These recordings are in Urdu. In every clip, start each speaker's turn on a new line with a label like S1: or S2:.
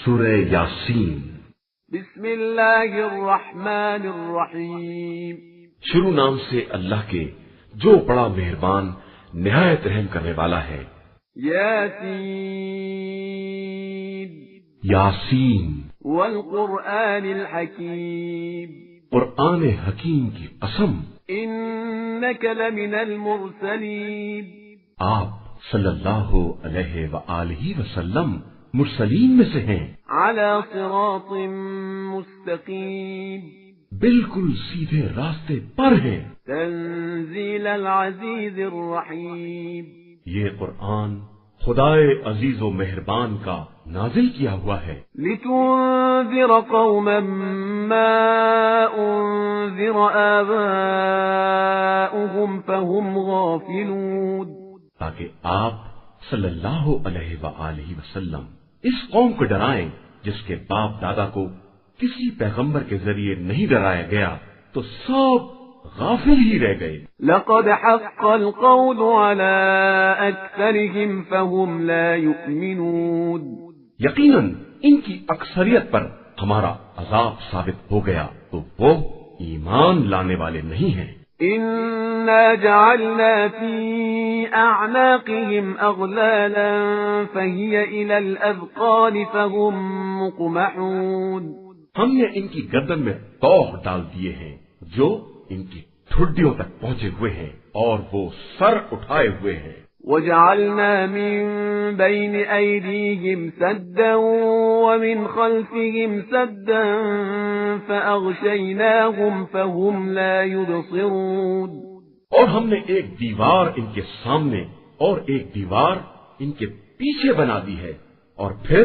S1: سورہ یاسین۔
S2: بسم اللہ الرحمن الرحیم۔
S1: شروع نام سے اللہ کے جو بڑا مہربان نہایت رحم کرنے والا ہے۔
S2: یاسین
S1: یاسین
S2: والقرآن الحکیم۔
S1: قرآن حکیم کی قسم،
S2: انک لمن المرسلین۔
S1: آپ صلی اللہ علیہ وآلہ وسلم مرسلین میں سے ہیں،
S2: علی صراط مستقیم،
S1: بالکل سیدھے راستے پر ہیں۔
S2: تنزیل العزیز الرحیم۔
S1: یہ قرآن خدائے عزیز و مہربان کا نازل کیا ہوا ہے،
S2: لتنذر قوما ما انذر آباؤهم فهم غافلون،
S1: تاکہ آپ صلی اللہ علیہ وآلہ وسلم اس قوم کو ڈرائیں جس کے باپ دادا کو کسی پیغمبر کے ذریعے نہیں ڈرایا گیا تو سب غافل ہی رہ گئے۔
S2: لقد حق القول على اکثرهم فهم لا يؤمنون،
S1: یقیناً ان کی اکثریت پر ہمارا عذاب ثابت ہو گیا تو وہ ایمان لانے والے نہیں ہیں۔
S2: إنا جعلنا في أعناقهم أغلالا فهي إلى الأذقان فهم مقمحون،
S1: ہم نے ان کی گردن میں توق ڈال دیے ہیں جو ان کی ٹھڈیوں تک پہنچے ہوئے ہیں اور وہ سر اٹھائے ہوئے ہیں۔
S2: وجعلنا من بين أيديهم سدا ومن خلفهم سدا فأغشيناهم فهم لا يبصرون،
S1: اور ہم نے ایک دیوار ان کے سامنے اور ایک دیوار ان کے پیچھے بنا دی ہے اور پھر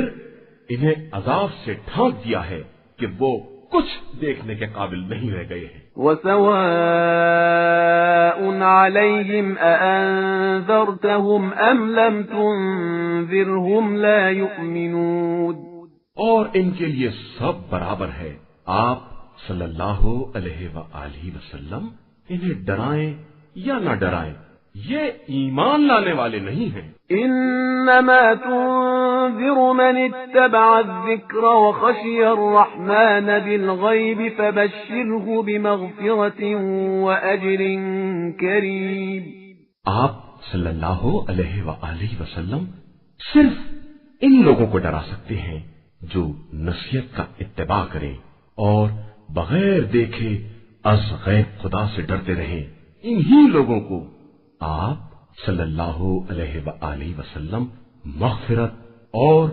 S1: انہیں عذاب سے ڈھانپ دیا ہے کہ وہ کچھ دیکھنے کے قابل نہیں رہ گئے ہیں۔
S2: وسواء عليهم أأنذرتهم أم لم تنذرهم لا يؤمنون،
S1: اور ان کے لیے سب برابر ہے، آپ صلی اللہ علیہ وآلہ وسلم انہیں ڈرائیں یا نہ ڈرائیں، یہ ایمان لانے والے نہیں ہیں۔
S2: انما تنذر من اتبع الذکر وخشی الرحمن بالغیب فبشره بمغفرة واجر کریم۔
S1: آپ صلی اللہ علیہ وآلہ وسلم صرف ان لوگوں کو ڈرا سکتے ہیں جو نصیحت کا اتباع کریں اور بغیر دیکھے از غیب خدا سے ڈرتے رہیں۔ انہی لوگوں کو آپ صلی اللہ علیہ وآلہ وسلم مغفرت اور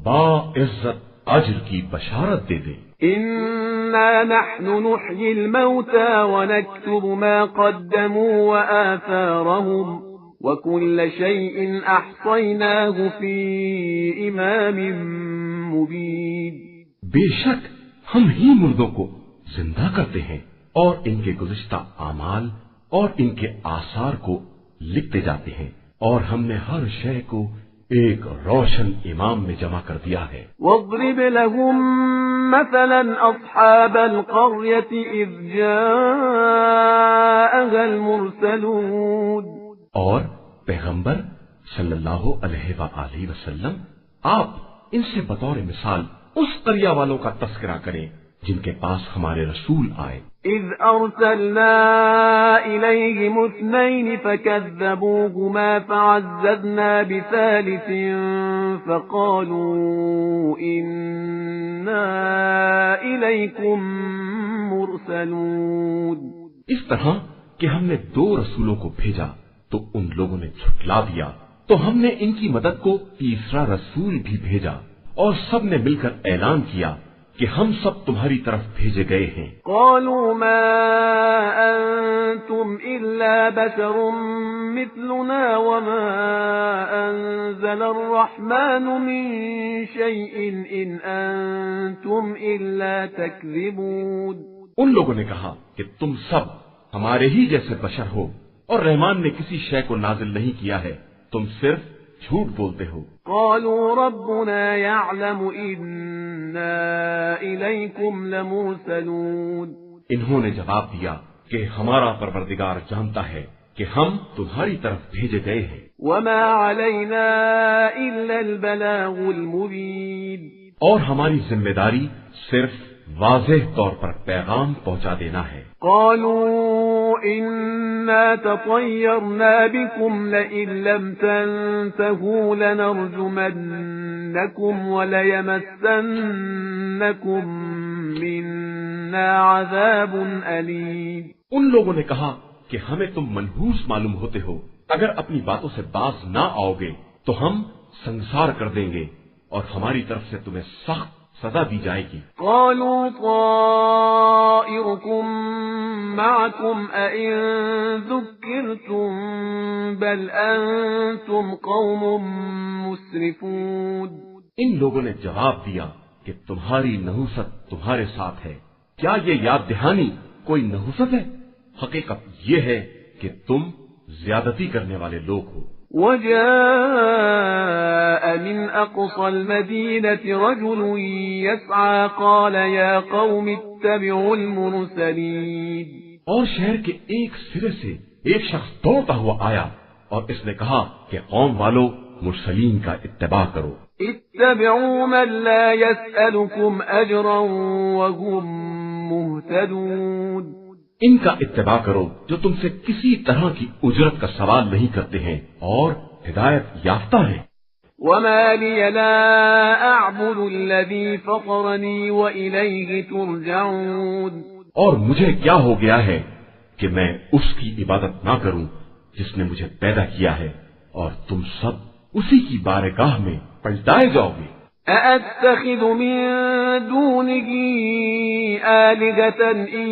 S1: باعزت اجر کی بشارت دے دیں۔
S2: انا نحن نحيي الموتى ونكتب ما قدموا وآثارهم وكل شيء احصيناه في امام مبين۔
S1: بے شک ہم ہی مردوں کو زندہ کرتے ہیں اور ان کے گزشتہ اعمال اور ان کے آثار کو لکھتے جاتے ہیں، اور ہم نے ہر شے کو ایک روشن امام میں جمع کر دیا ہے۔
S2: واضرب لهم مثلا اصحاب القرية اذ جاءها المرسلون،
S1: اور پیغمبر صلی اللہ علیہ وآلہ وسلم آپ ان سے بطور مثال اس قریہ والوں کا تذکرہ کریں جن کے پاس ہمارے رسول آئے۔
S2: اذ ارسلنا الیہم اثنین فکذبوہما فعززنا بثالث فقالوا انا الیکم مرسلون۔
S1: اس طرح کہ ہم نے دو رسولوں کو بھیجا تو ان لوگوں نے جھٹلا دیا، تو ہم نے ان کی مدد کو تیسرا رسول بھی بھیجا اور سب نے مل کر اعلان کیا کہ ہم سب تمہاری طرف بھیجے گئے ہیں۔
S2: قالوا ما انتم الا بشر مثلنا وما انزل الرحمن من شيء ان انتم الا تكذبون۔
S1: ان لوگوں نے کہا کہ تم سب ہمارے ہی جیسے بشر ہو اور رحمان نے کسی شے کو نازل نہیں کیا ہے، تم صرف جھوٹ بولتے ہو۔
S2: قالوا ربنا يعلم إنا إليكم لمرسلون۔
S1: انہوں نے جواب دیا کہ ہمارا پروردگار جانتا ہے کہ ہم تمہاری طرف بھیجے گئے ہیں۔
S2: وما علينا إلا البلاغ المبين۔
S1: اور ہماری ذمہ داری صرف واضح طور پر پیغام پہنچا دینا ہے۔
S2: قالوا إنا تطيرنا بكم لئن لم تنتهوا لنرجمنكم وليمسنكم منا عذاب أليم۔
S1: ان لوگوں نے کہا کہ ہمیں تم منحوس معلوم ہوتے ہو، اگر اپنی باتوں سے باز نہ آؤ گے تو ہم سنسار کر دیں گے اور ہماری طرف سے تمہیں سخت سزا دی جائے گی۔
S2: قالوا طائركم معكم أئن ذكرتم بل أنتم قوم مسرفون۔
S1: ان لوگوں نے جواب دیا کہ تمہاری نحوست تمہارے ساتھ ہے، کیا یہ یاد دہانی کوئی نحوست ہے؟ حقیقت یہ ہے کہ تم زیادتی کرنے والے لوگ ہو۔
S2: وجاء من أقصى المدينة رجل يسعى قال يا قوم اتبعوا المرسلين۔
S1: اور شہر کے ایک سرے سے ایک شخص دوڑتا ہوا آیا اور اس نے کہا کہ قوم والو مرسلین کا اتباع کرو۔
S2: اتبعوا من لا يسألكم أجرا وهم مهتدون۔
S1: ان کا اتباع کرو جو تم سے کسی طرح کی اجرت کا سوال نہیں کرتے ہیں اور ہدایت یافتہ ہیں۔
S2: وما لي لا أعبد الذي فطرني وإليه ترجعون۔
S1: اور مجھے کیا ہو گیا ہے کہ میں اس کی عبادت نہ کروں جس نے مجھے پیدا کیا ہے اور تم سب اسی کی بارگاہ میں پلٹائے جاؤ گے۔
S2: أأتخذ من دونه آلهة إن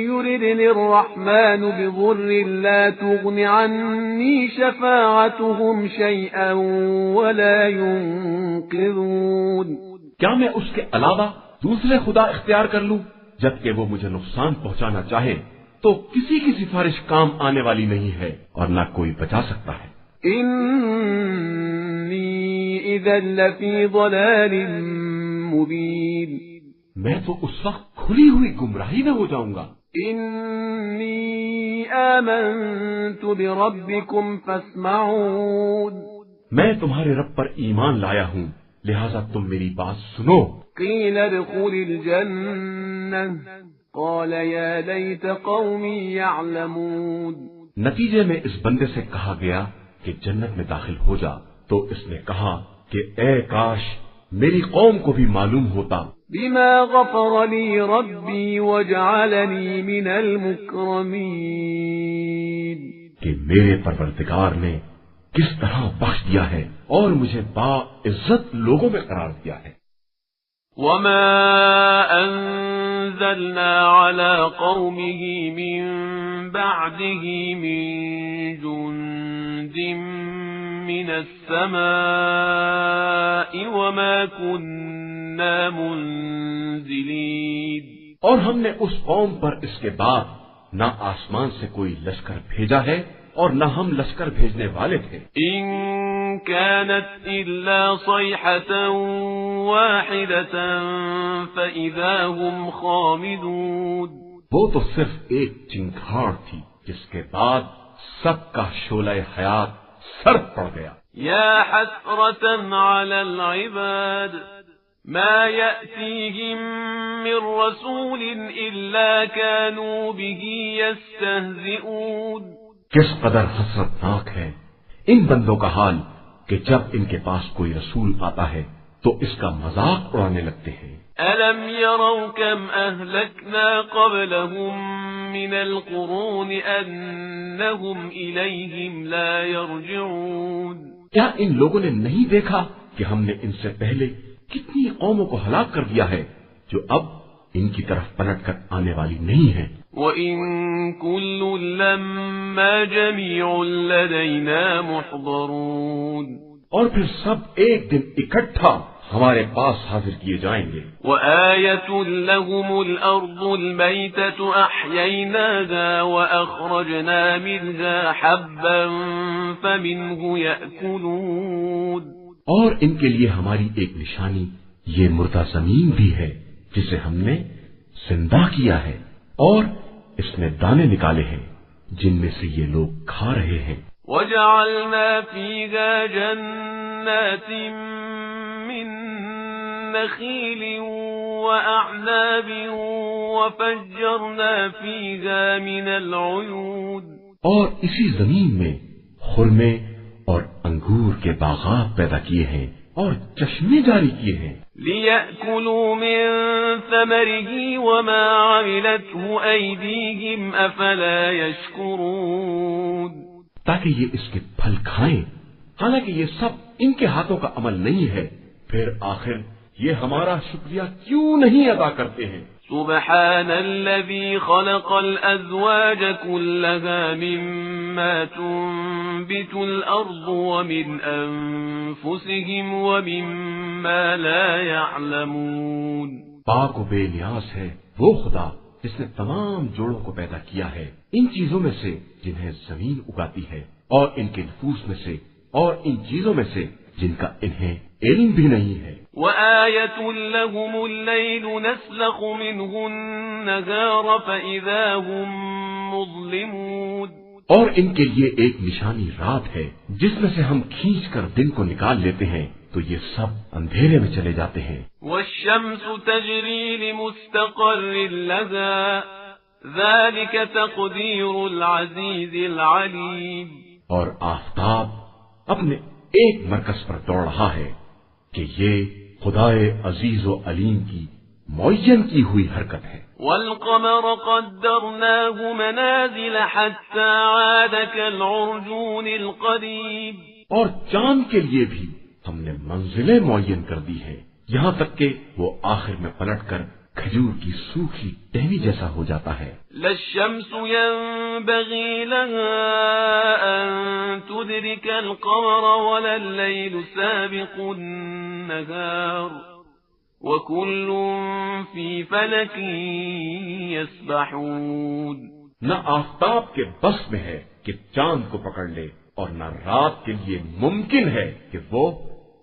S2: يردني الرحمن بضر لا تغن عني شفاعتهم شيئا ولا ينقذون۔
S1: کیا میں اس کے علاوہ دوسرے خدا اختیار کر لوں جبکہ وہ مجھے نقصان پہنچانا چاہے تو کسی کی سفارش کام آنے والی نہیں ہے اور نہ کوئی بچا سکتا ہے۔
S2: إذا لفي ضلال مبين۔
S1: میں تو اس وقت کھلی ہوئی گمراہی میں ہو جاؤں گا۔
S2: إني آمنت بربكم فاسمعون۔
S1: میں تمہارے رب پر ایمان لایا ہوں لہذا تم میری بات سنو۔
S2: قيل ادخل الجنة قال يا ليت قومي يعلمون۔
S1: نتیجے میں اس بندے سے کہا گیا کہ جنت میں داخل ہو جا تو اس نے کہا کہ اے کاش میری قوم کو بھی معلوم ہوتا۔
S2: بما غفر لي ربي وجعلني من المكرمين۔
S1: کہ میرے پروردگار نے کس طرح بخش دیا ہے اور مجھے با عزت لوگوں میں قرار دیا ہے۔
S2: وما أنزلنا على قومه من بعده من جند من السماء وما كنا منزلين۔
S1: اور ہم نے اس قوم پر اس کے بعد نہ آسمان سے کوئی لشکر بھیجا ہے اور نہ ہم لشکر بھیجنے والے تھے۔
S2: إن كانت إلا صيحة واحدة فإذا هم خامدون۔
S1: وہ تو صرف ایک چنگھاڑ تھی جس کے بعد سب کا شعلہ حیات سر پڑ گیا۔
S2: يا حسرة على العباد ما يأتيهم من رسول إلا كانوا به يستهزئون۔
S1: کس قدر حسرتناک ہے ان بندوں کا حال کہ جب ان کے پاس کوئی رسول آتا ہے تو اس کا مذاق اڑانے لگتے ہیں۔
S2: ألم يروا كم أهلكنا قبلهم من القرون أنهم إليهم لا يرجعون۔
S1: کیا ان لوگوں نے نہیں دیکھا کہ ہم نے ان سے پہلے کتنی قوموں کو ہلاک کر دیا ہے جو اب ان کی طرف پلٹ کر آنے والی نہیں ہیں۔
S2: وَإِن كُلٌّ لَّمَّا جَمِيعٌ لَّدَيْنَا مُحْضَرُونَ۔
S1: اور پھر سب ایک دن اکٹھا ہمارے پاس حاضر کیے جائیں گے۔
S2: وَآيَةٌ لَّهُمُ الْأَرْضُ الْمَيْتَةُ أَحْيَيْنَاهَا وَأَخْرَجْنَا مِنْهَا حَبًّا فَمِنْهُ يَأْكُلُونَ۔
S1: اور ان کے لیے ہماری ایک نشانی یہ مردہ زمین بھی ہے جسے ہم نے زندہ کیا ہے اور اس میں دانے نکالے ہیں جن میں سے یہ لوگ کھا رہے ہیں۔
S2: وَجَعَلْنَا فِيهَا جَنَّاتٍ مِّن نخيل وأعناب وفجرنا فيها من العيون
S1: اور اسی زمین میں خرمے اور انگور کے باغات پیدا کیے ہیں اور چشمے جاری کیے ہیں
S2: لِيَأْكُلُوا مِن ثَمَرِهِ وَمَا عَمِلَتْهُ أَيْدِيهِمْ أَفَلَا يَشْكُرُونَ
S1: تاکہ یہ اس کے پھل کھائیں، حالانکہ یہ سب ان کے ہاتھوں کا عمل نہیں ہے، پھر آخر یہ ہمارا شکریہ کیوں نہیں ادا کرتے ہیں؟
S2: سبحان الذي خلق الأزواج كلها مما تنبت الأرض ومن أنفسهم ومما لا يعلمون
S1: پاک و بے نیاز ہے وہ خدا جس نے تمام جوڑوں کو پیدا کیا ہے ان چیزوں میں سے جنہیں زمین اگاتی ہے اور ان کے نفوس میں سے اور ان چیزوں میں سے جن کا انہیں علم بھی نہیں ہے
S2: وَآيَةٌ لَهُمُ اللَّيْلُ نَسْلَخُ مِنْهُ النَّهَارَ فَإِذَا هُمْ مُظْلِمُونَ
S1: اور ان کے لیے ایک نشانی رات ہے جس میں سے ہم کھینچ کر دن کو نکال لیتے ہیں تو یہ سب اندھیرے میں چلے جاتے ہیں
S2: وَالشَّمْسُ تَجْرِي لِمُسْتَقَرٍّ لَهَا ذَلِكَ تَقْدِيرُ الْعَزِيزِ الْعَلِيمِ
S1: اور آفتاب اپنے ایک مرکز پر دوڑ رہا ہے کہ یہ خدائے عزیز و علیم کی معین کی ہوئی حرکت ہے
S2: وَالْقَمَرَ قَدَّرْنَاهُ مَنَازِلَ حَتَّى عَادَ كَالْعُرْجُونِ الْقَدِيمِ
S1: اور چاند کے لیے بھی ہم نے منزلیں معین کر دی ہیں یہاں تک کہ وہ آخر میں پلٹ کر کھجور کی سوکھی ٹہنی جیسا ہو جاتا ہے
S2: لا الشمس ينبغي لها أن تدرك القمر ولا الليل سابق النهار وكل في فلك يسبحون
S1: نہ آفتاب کے بس میں ہے کہ چاند کو پکڑ لے اور نہ رات کے لیے ممکن ہے کہ وہ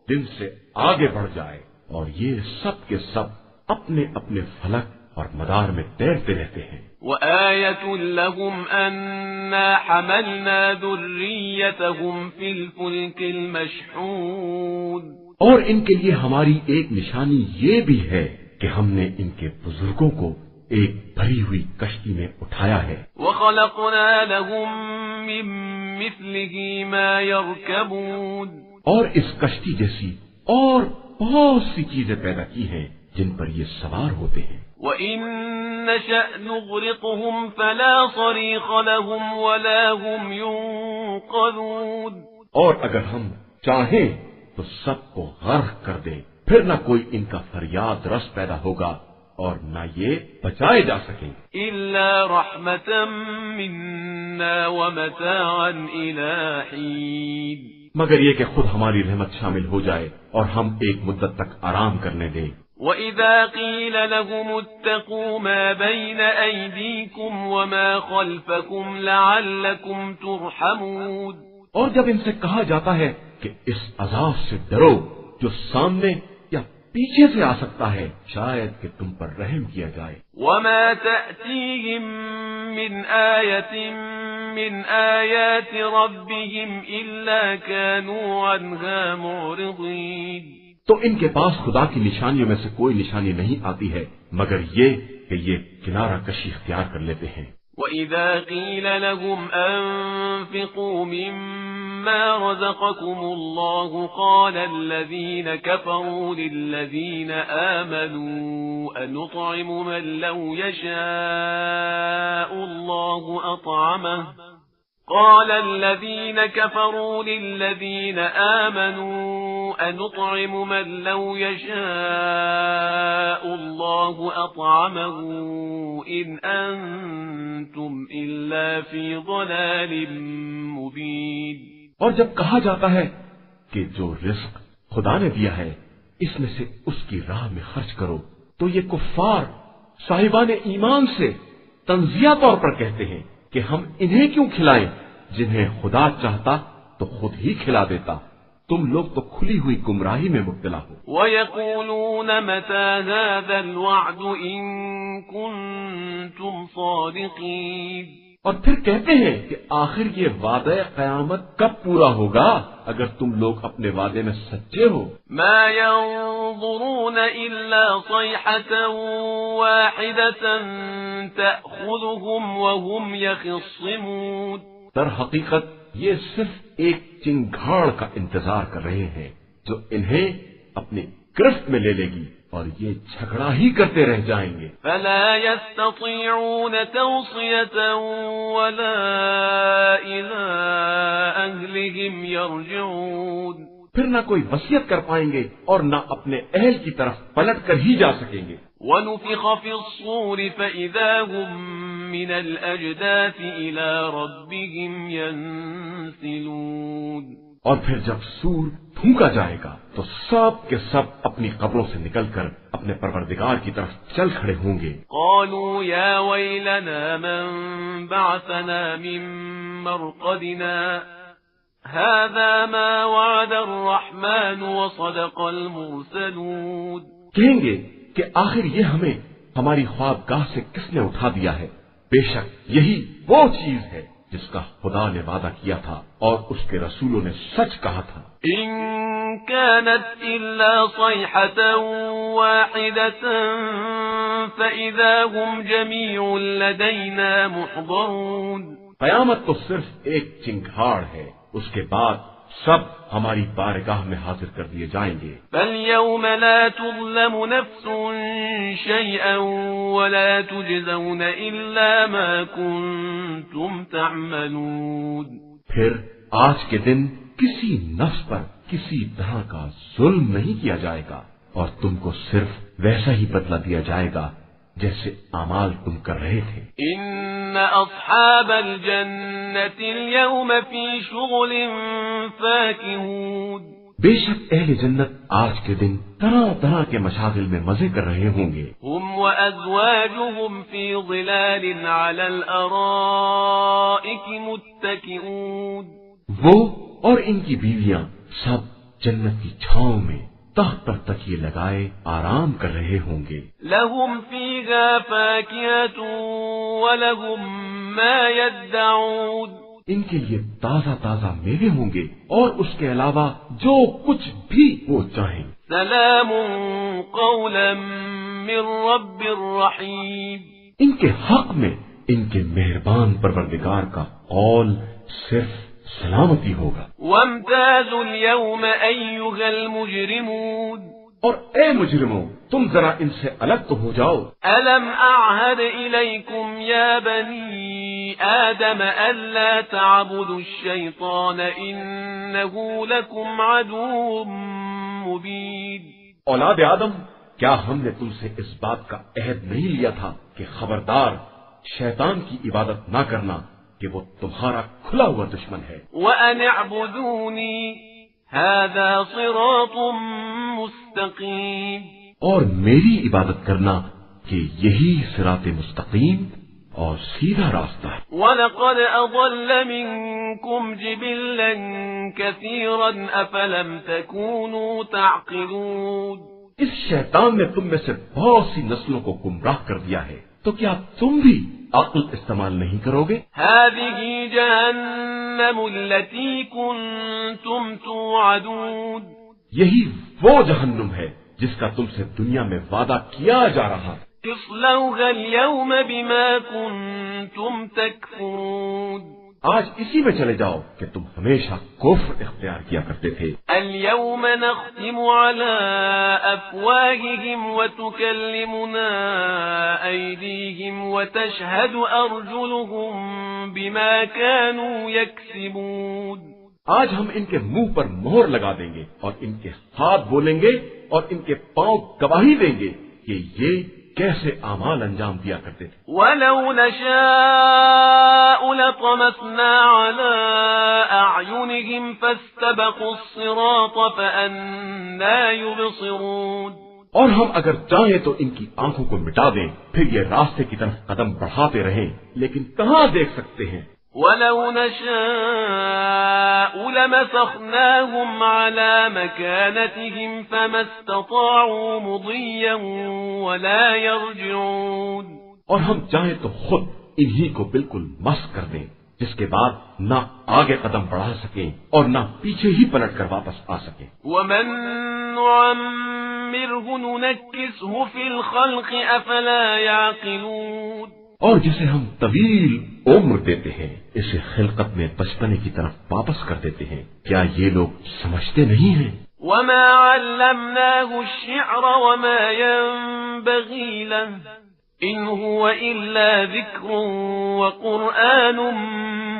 S1: دن سے آگے بڑھ جائے اور یہ سب کے سب اپنے اپنے فلک اور مدار میں تیرتے رہتے ہیں
S2: وَآيَةٌ لَهُمْ أَنَّا حَمَلْنَا ذُرِّيَّتَهُمْ فِي الْفُلْكِ الْمَشْحُونِ
S1: اور ان کے لیے ہماری ایک نشانی یہ بھی ہے کہ ہم نے ان کے بزرگوں کو ایک بھری ہوئی کشتی میں اٹھایا ہے
S2: وَخَلَقْنَا لَهُم مِّن مِّثْلِهِ مَا يَرْكَبُونَ
S1: اور اس کشتی جیسی اور بہت سی چیزیں پیدا کی ہیں جن پر یہ سوار ہوتے ہیں
S2: وَإِن نَّشَأْ نُغْرِقْهُمْ فَلَا صَرِيخَ لَهُمْ وَلَا هُمْ يُنقَذُونَ
S1: اور اگر ہم چاہیں تو سب کو غرق کر دیں پھر نہ کوئی ان کا فریاد رس پیدا ہوگا اور نہ یہ بچائے جا سکیں
S2: إِلَّا رَحْمَةً مِنَّا وَمَتَاعًا إِلَىٰ حِينٍ
S1: مگر یہ کہ خود ہماری رحمت شامل ہو جائے اور ہم ایک مدت تک آرام کرنے دیں
S2: وَإِذَا قِيلَ لَهُمُ اتَّقُوا مَا بَيْنَ أَيْدِيكُمْ وَمَا خَلْفَكُمْ لَعَلَّكُمْ تُرْحَمُونَ
S1: اور جب ان سے کہا جاتا ہے کہ اس عذاب سے ڈرو جو سامنے یا پیچھے سے آ سکتا ہے شاید کہ تم پر رحم کیا جائے
S2: وَمَا تَأْتِيهِم مِّنْ آيَةٍ مِّنْ آيَاتِ رَبِّهِمْ إِلَّا كَانُوا عَنْهَا مُعْرِضِينَ
S1: تو ان کے پاس خدا کی نشانیوں میں سے کوئی نشانی نہیں آتی ہے مگر یہ کہ یہ کنارہ کشی اختیار کر لیتے ہیں
S2: وَإِذَا قِيلَ لَهُمْ أَنفِقُوا مِمَّا رَزَقَكُمُ اللَّهُ قَالَ الَّذِينَ كَفَرُوا لِلَّذِينَ آمَنُوا أَنُطْعِمُ مَن لَّوْ يَشَاءُ اللَّهُ أَطْعَمَهُ قال الذين كفروا للذين آمنوا أنطعم من لو يشاء الله أطعمه إن أنتم إلا في ضلال مبين
S1: اور جب کہا جاتا ہے کہ جو رزق خدا نے دیا ہے اس میں سے اس کی راہ میں خرچ کرو تو یہ کفار صاحبان ایمان سے تنزیہ طور پر کہتے ہیں کہ ہم انہیں کیوں کھلائیں جنہیں خدا چاہتا تو خود ہی کھلا دیتا تم لوگ تو کھلی ہوئی گمراہی میں مبتلا ہو
S2: وَيَقُولُونَ مَتَى هَذَا الْوَعْدُ إِن كُنتُمْ صَادِقِينَ
S1: اور پھر کہتے ہیں کہ آخر یہ وعدہ قیامت کب پورا ہوگا اگر تم لوگ اپنے وعدے میں سچے ہو؟
S2: ما ينظرون إلا صيحة واحدة تأخذهم وهم يخصمون.
S1: در حقیقت یہ صرف ایک چنگھاڑ کا انتظار کر رہے ہیں جو انہیں اپنی گرفت میں لے لے گی اور یہ جھگڑا ہی کرتے رہ جائیں گے.
S2: فلا يستطيعون توصية ولا إلى أهلهم يرجعون.
S1: پھر نہ کوئی وصیت کر پائیں گے اور نہ اپنے اہل کی طرف پلٹ کر ہی جا سکیں گے.
S2: ونفخ في الصور فإذا هم من الأجداث إلى ربهم ينسلون.
S1: اور پھر جب سور پھونکا جائے گا تو سب کے سب اپنی قبروں سے نکل کر اپنے پروردگار کی طرف چل کھڑے ہوں گے.
S2: قالوا يا ويلنا من بعثنا من مرقدنا هذا ما وعد الرحمن وصدق المرسلون.
S1: کہیں گے کہ آخر یہ ہمیں ہماری خوابگاہ سے کس نے اٹھا دیا ہے؟ بے شک یہی وہ چیز ہے جس کا خدا نے وعدہ کیا تھا اور اس کے رسولوں نے سچ کہا تھا.
S2: إن كانت إلا صيحة واحدة فإذا هم جميع لدينا محضرون.
S1: قیامت تو صرف ایک چنگھاڑ ہے، اس کے بعد سب ہماری بارگاہ میں حاضر کر دیے جائیں گے.
S2: فاليوم لا تظلم نفس شيئا ولا تجزون إلا ما كنتم تعملون.
S1: پھر آج کے دن کسی نفس پر کسی طرح کا ظلم نہیں کیا جائے گا اور تم کو صرف ویسا ہی بدلہ دیا جائے گا جیسے اعمال تم کر رہے تھے.
S2: إن أصحاب الجنة اليوم في شغل فاكهون.
S1: بے شک اہل جنت آج کے دن طرح طرح کے مشاغل میں مزے کر رہے ہوں گے.
S2: هم وأزواجهم في ظلال على الأرائك متكئون.
S1: وہ اور ان کی بیویاں سب جنت کی چھاؤں میں تخت پر تکیے لگائے آرام کر رہے ہوں گے.
S2: لهم فيها فاكهة ولهم ما يدعون.
S1: ان کے لیے تازہ تازہ میوے ہوں گے اور اس کے علاوہ جو کچھ بھی وہ چاہیں.
S2: سلام قولا من رب رحیم.
S1: ان کے حق میں ان کے مہربان پروردگار کا قول صرف سلامتی ہوگا.
S2: وامتازوا اليوم أيها المجرمون.
S1: اور اے مجرموں تم ذرا ان سے الگ تو ہو جاؤ.
S2: ألم أعهد إليكم يا بني آدم ألا تعبدوا الشيطان إنه لكم عدو مبين.
S1: اولاد آدم کیا ہم نے تم سے اس بات کا عہد نہیں لیا تھا کہ خبردار شیطان کی عبادت نہ کرنا کہ وہ تمہارا کھلا ہوا دشمن ہے.
S2: وَأَنِ اعْبُدُونِي هَذَا صِرَاطٌ مُسْتَقِيمٌ.
S1: اور میری عبادت کرنا کہ یہی صراط مستقیم اور سیدھا راستہ ہے.
S2: وَلَقَدْ أَضَلَّ مِنكُمْ جِبِلًّا كَثِيرًا أَفَلَمْ تَكُونُوا تَعْقِلُونَ.
S1: اس شیطان نے تم میں سے بہت سی نسلوں کو گمراہ کر دیا ہے تو کیا تم بھی عقل استعمال نہیں کرو گے؟
S2: هذه جهنم التي كنتم توعدون.
S1: یہی وہ جہنم ہے جس کا تم سے دنیا میں وعدہ کیا جا رہا ہے.
S2: اصلوها اليوم بما كنتم تكفرون.
S1: آج اسی میں چلے جاؤ کہ تم ہمیشہ کفر اختیار کیا کرتے تھے.
S2: اليوم نختم على أفواههم وتكلمنا أيديهم وتشهد أرجلهم بما كانوا يكسبون.
S1: آج ہم ان کے منہ پر مہر لگا دیں گے اور ان کے ہاتھ بولیں گے اور ان کے پاؤں گواہی دیں گے کہ یہ کیسے اعمال انجام دیا کرتے تھے.
S2: وَلَوْ نَشَاءُ لَطَمَسْنَا عَلَىٰ أَعْيُنِهِمْ فَاسْتَبَقُوا الصِّرَاطَ فَأَنَّىٰ يُبْصِرُونَ.
S1: اور ہم اگر چاہیں تو ان کی آنکھوں کو مٹا دیں پھر یہ راستے کی طرف قدم بڑھاتے رہیں لیکن کہاں دیکھ سکتے ہیں.
S2: وَلَوْ نَشَاءُ لَمَسَخْنَاهُمْ عَلَىٰ مَكَانَتِهِمْ فَمَا اسْتَطَاعُوا مُضِيًّا وَلَا يَرْجِعُونَ.
S1: اور ہم چاہیں تو خود انہی کو بالکل مست کر دیں، جس کے بعد نہ آگے قدم بڑھا سکیں اور نہ پیچھے ہی پلٹ کر واپس آ سکیں۔
S2: وَمَن نُعَمِّرْهُ نُنَكِّسْهُ فِي الْخَلْقِ أَفَلَا يَعْقِلُونَ،
S1: اور جسے ہم طویل عمر دیتے ہیں اسے خلقت میں بچپنے کی طرف واپس کر دیتے ہیں، کیا یہ لوگ سمجھتے نہیں ہیں؟
S2: وَمَا عَلَّمْنَاهُ الشِّعْرَ وَمَا يَنبَغِي لَهُ إِنْ هُوَ إِلَّا ذِكْرٌ وَقُرْآنٌ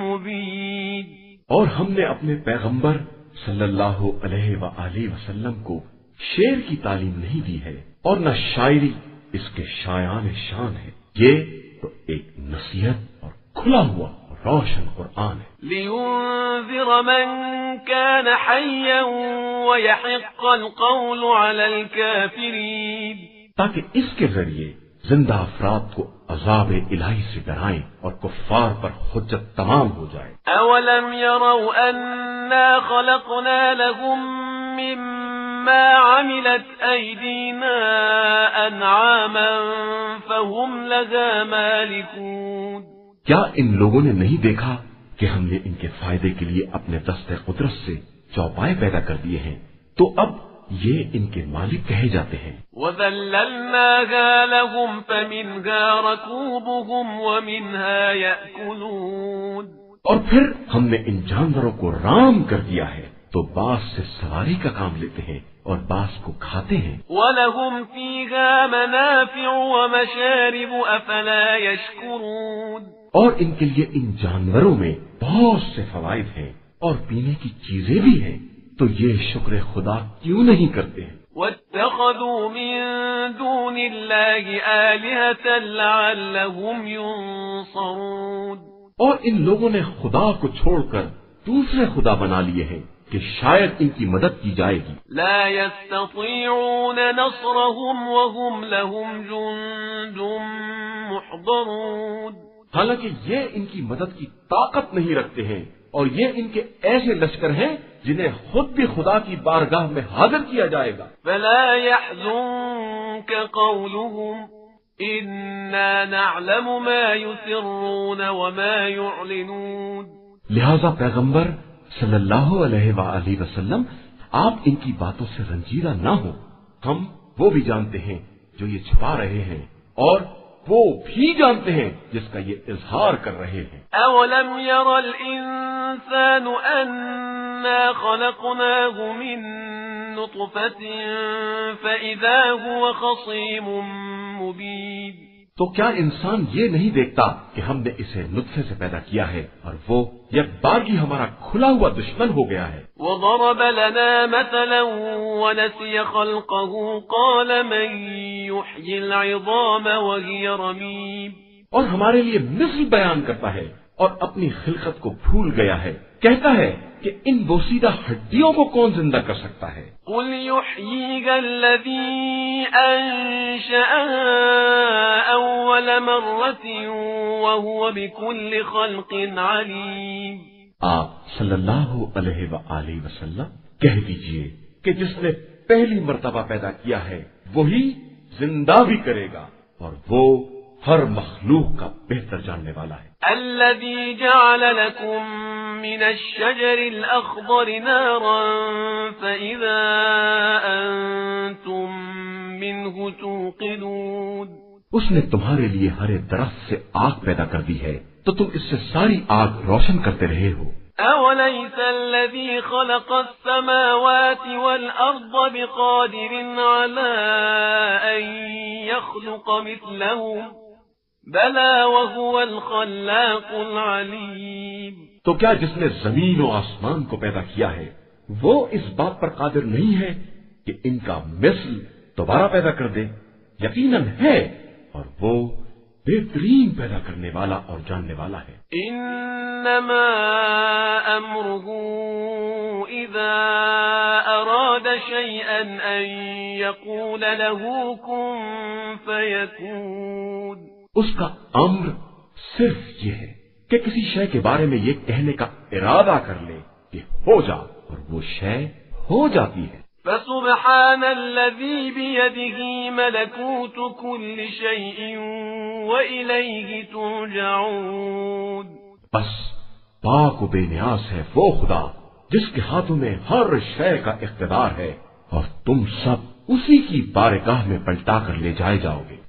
S2: مُبِينٌ۔
S1: اور ہم نے اپنے پیغمبر صلی اللہ علیہ وآلہ وسلم کو شعر کی تعلیم نہیں دی ہے اور نہ شاعری اس کے شایان شان ہے، یہ تو ایک نصیحت اور کھلا ہوا روشن قرآن ہے۔
S2: لِيُنذِرَ مَن كَانَ حَيًّا وَيَحِقَّ الْقَوْلُ عَلَى الْكَافِرِينَ،
S1: تاکہ اس کے ذریعے زندہ افراد کو عذاب الہی سے ڈرائیں اور کفار پر حجت تمام ہو جائے۔
S2: أَوَلَمْ يَرَوْا أَنَّا خَلَقْنَا لَهُم مِّمَّا عَمِلَتْ أَيْدِينَا أَنْعَامًا فَهُمْ لَهَا مَالِكُونَ،
S1: کیا ان لوگوں نے نہیں دیکھا کہ ہم نے ان کے فائدے کے لیے اپنے دست قدرت سے چوپائے پیدا کر دیے ہیں، تو اب یہ ان کے مالک کہے جاتے ہیں۔
S2: وَذَلَّلْنَاهَا لَهُمْ فَمِنْهَا رَكُوبُهُمْ وَمِنْهَا يَأْكُلُونَ،
S1: اور پھر ہم نے ان جانوروں کو رام کر دیا ہے تو باس سے سواری کا کام لیتے ہیں اور باس کو کھاتے ہیں۔
S2: وَلَهُمْ فِيهَا مَنَافِعُ وَمَشَارِبُ أَفَلَا يَشْكُرُونَ،
S1: اور ان کے لیے ان جانوروں میں بہت سے فوائد ہیں اور پینے کی چیزیں بھی ہیں، تو یہ شکر خدا کیوں نہیں کرتے ہیں؟
S2: وَاتَّخَذُوا مِن دُونِ اللَّهِ آلِهَةً لَعَلَّهُمْ يُنصَرُونَ،
S1: اور ان لوگوں نے خدا کو چھوڑ کر دوسرے خدا بنا لیے ہیں کہ شاید ان کی مدد کی جائے گی۔
S2: لَا يَسْتَطِيعُونَ نَصْرَهُمْ وَهُمْ لَهُمْ جُندٌ مُحْضَرُونَ،
S1: حالانکہ یہ ان کی مدد کی طاقت نہیں رکھتے ہیں اور یہ ان کے ایسے لشکر ہیں جنہیں خود بھی خدا کی بارگاہ میں حاضر کیا جائے گا۔
S2: فَلَا يَحْزُنكَ قَوْلُهُمْ إِنَّا نَعْلَمُ مَا يُسِرُّونَ وَمَا يُعْلِنُونَ،
S1: لہذا پیغمبر صلی اللہ علیہ وآلہ وسلم آپ ان کی باتوں سے رنجیدہ نہ ہو، ہم وہ بھی جانتے ہیں جو یہ چھپا رہے ہیں اور وہ بھی جانتے ہیں جس کا یہ اظہار کر رہے ہیں۔
S2: أَوَلَمْ يَرَ الْإِنسَانُ أَنَّا خَلَقْنَاهُ مِن نُّطْفَةٍ فَإِذَا هُوَ خَصِيمٌ مُّبِينٌ،
S1: تو کیا انسان یہ نہیں دیکھتا کہ ہم نے اسے نطفے سے پیدا کیا ہے اور وہ یک بارگی ہمارا کھلا ہوا دشمن ہو گیا ہے۔
S2: وَضَرَبَ لَنَا مَثَلًا وَنَسِيَ خَلْقَهُ قَالَ مَن يُحْيِي الْعِظَامَ وَهِيَ رَمِيمٌ، اور
S1: ہمارے لیے مثل بیان کرتا ہے اور اپنی خلقت کو بھول گیا ہے، کہتا ہے کہ ان بوسیدہ ہڈیوں کو کون زندہ کر سکتا ہے؟
S2: قُلْ يُحْيِيهَا الَّذِي أَنشَأَهَا أَوَّلَ مَرَّةٍ وَهُوَ بِكُلِّ خَلْقٍ عَلِيمٌ،
S1: آپ صلی اللہ علیہ وآلہ وسلم کہہ دیجئے کہ جس نے پہلی مرتبہ پیدا کیا ہے وہی زندہ بھی کرے گا اور وہ ہر مخلوق کا بہتر جاننے والا ہے۔
S2: الذي جعل لكم من الشجر الأخضر نارا فإذا أنتم منه توقدون،
S1: اس نے تمہارے لیے ہرے درخت سے آگ پیدا کر دی ہے تو تم اس سے ساری آگ روشن کرتے رہے ہو۔
S2: أوليس الذي خلق السماوات والأرض بقادر على أن يخلق مثلهم بلى وهو الخلاق العليم،
S1: تو کیا جس نے زمین و آسمان کو پیدا کیا ہے وہ اس بات پر قادر نہیں ہے کہ ان کا مثل دوبارہ پیدا کر دے؟ یقیناً ہے، اور وہ بہترین پیدا کرنے والا اور جاننے والا ہے۔
S2: انما امره اذا اراد شيئا ان يقول له كن فيكون،
S1: اس کا امر صرف یہ ہے کہ کسی شے کے بارے میں یہ کہنے کا ارادہ کر لے کہ ہو جا، اور وہ شے ہو جاتی ہے۔
S2: فسبحان الذي بيده ملكوت كل شيء وإليه ترجعون.
S1: بس پاک و بے نیاز ہے وہ خدا جس کے ہاتھوں میں ہر شے کا اقتدار ہے اور تم سب اسی کی بارگاہ میں پلٹا کر لے جائے جاؤ گے.